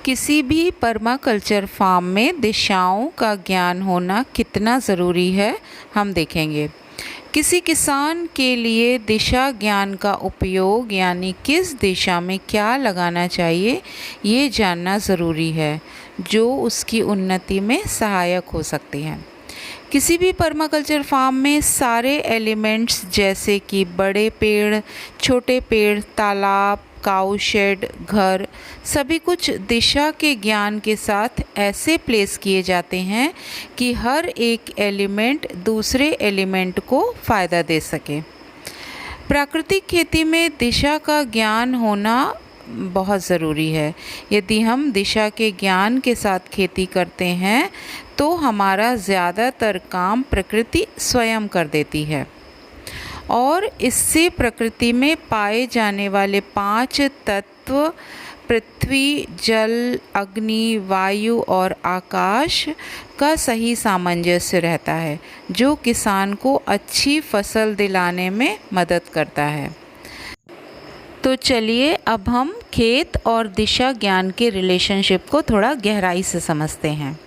किसी भी permaculture farm में दिशाओं का ज्ञान होना कितना ज़रूरी है, हम देखेंगे। किसी किसान के लिए दिशा ज्ञान का उपयोग यानी किस दिशा में क्या लगाना चाहिए, ये जानना ज़रूरी है, जो उसकी उन्नति में सहायक हो सकती है। किसी भी पर्माकल्चर फार्म में सारे एलिमेंट्स जैसे कि बड़े पेड़, छोटे पेड़, तालाब, काऊ शेड, घर, सभी कुछ दिशा के ज्ञान के साथ ऐसे प्लेस किए जाते हैं कि हर एक एलिमेंट दूसरे एलिमेंट को फ़ायदा दे सके। प्राकृतिक खेती में दिशा का ज्ञान होना बहुत ज़रूरी है। यदि हम दिशा के ज्ञान के साथ खेती करते हैं तो हमारा ज़्यादातर काम प्रकृति स्वयं कर देती है और इससे प्रकृति में पाए जाने वाले 5 तत्व पृथ्वी, जल, अग्नि, वायु और आकाश का सही सामंजस्य रहता है, जो किसान को अच्छी फसल दिलाने में मदद करता है। तो चलिए अब हम खेत और दिशा ज्ञान के रिलेशनशिप को थोड़ा गहराई से समझते हैं।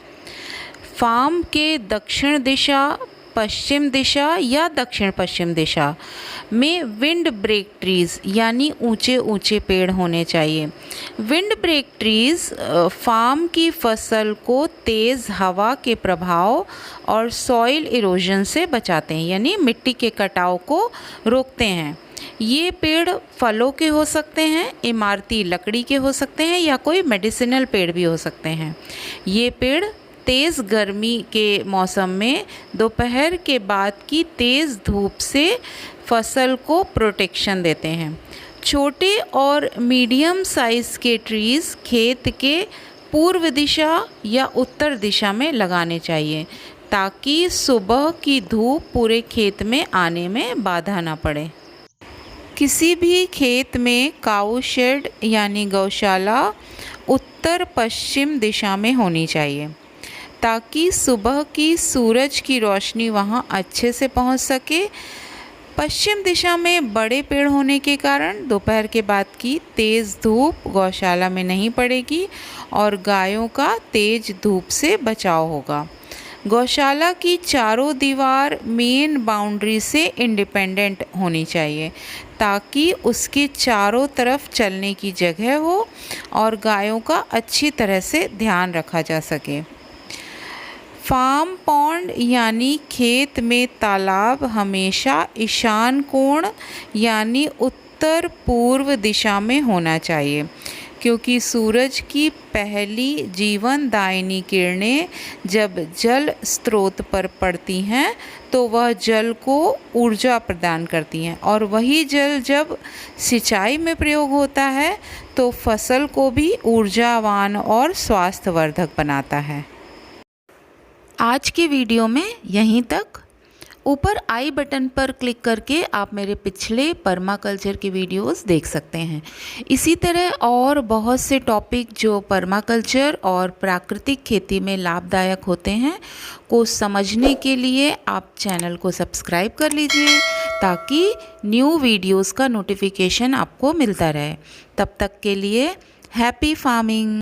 फार्म के दक्षिण दिशा, पश्चिम दिशा या दक्षिण पश्चिम दिशा में विंड ब्रेक ट्रीज़ यानी ऊंचे ऊंचे पेड़ होने चाहिए। विंड ब्रेक ट्रीज़ फार्म की फसल को तेज़ हवा के प्रभाव और सॉइल इरोजन से बचाते हैं, यानी मिट्टी के कटाव को रोकते हैं। ये पेड़ फलों के हो सकते हैं, इमारती लकड़ी के हो सकते हैं या कोई मेडिसिनल पेड़ भी हो सकते हैं। ये पेड़ तेज़ गर्मी के मौसम में दोपहर के बाद की तेज़ धूप से फसल को प्रोटेक्शन देते हैं। छोटे और मीडियम साइज़ के ट्रीज़ खेत के पूर्व दिशा या उत्तर दिशा में लगाने चाहिए ताकि सुबह की धूप पूरे खेत में आने में बाधा ना पड़े। किसी भी खेत में काऊ शेड यानी गौशाला उत्तर पश्चिम दिशा में होनी चाहिए ताकि सुबह की सूरज की रोशनी वहां अच्छे से पहुंच सके। पश्चिम दिशा में बड़े पेड़ होने के कारण दोपहर के बाद की तेज़ धूप गौशाला में नहीं पड़ेगी और गायों का तेज़ धूप से बचाव होगा। गौशाला की चारों दीवार मेन बाउंड्री से इंडिपेंडेंट होनी चाहिए ताकि उसके चारों तरफ चलने की जगह हो और गायों का अच्छी तरह से ध्यान रखा जा सके। फार्म पॉन्ड यानी खेत में तालाब हमेशा ईशान कोण यानी उत्तर पूर्व दिशा में होना चाहिए, क्योंकि सूरज की पहली जीवनदायिनी किरणें जब जल स्रोत पर पड़ती हैं तो वह जल को ऊर्जा प्रदान करती हैं और वही जल जब सिंचाई में प्रयोग होता है तो फसल को भी ऊर्जावान और स्वास्थ्यवर्धक बनाता है। आज के वीडियो में यहीं तक। ऊपर आई बटन पर क्लिक करके आप मेरे पिछले पर्माकल्चर के वीडियोस देख सकते हैं। इसी तरह और बहुत से टॉपिक जो पर्माकल्चर और प्राकृतिक खेती में लाभदायक होते हैं को समझने के लिए आप चैनल को सब्सक्राइब कर लीजिए ताकि न्यू वीडियोस का नोटिफिकेशन आपको मिलता रहे। तब तक के लिए हैप्पी फार्मिंग।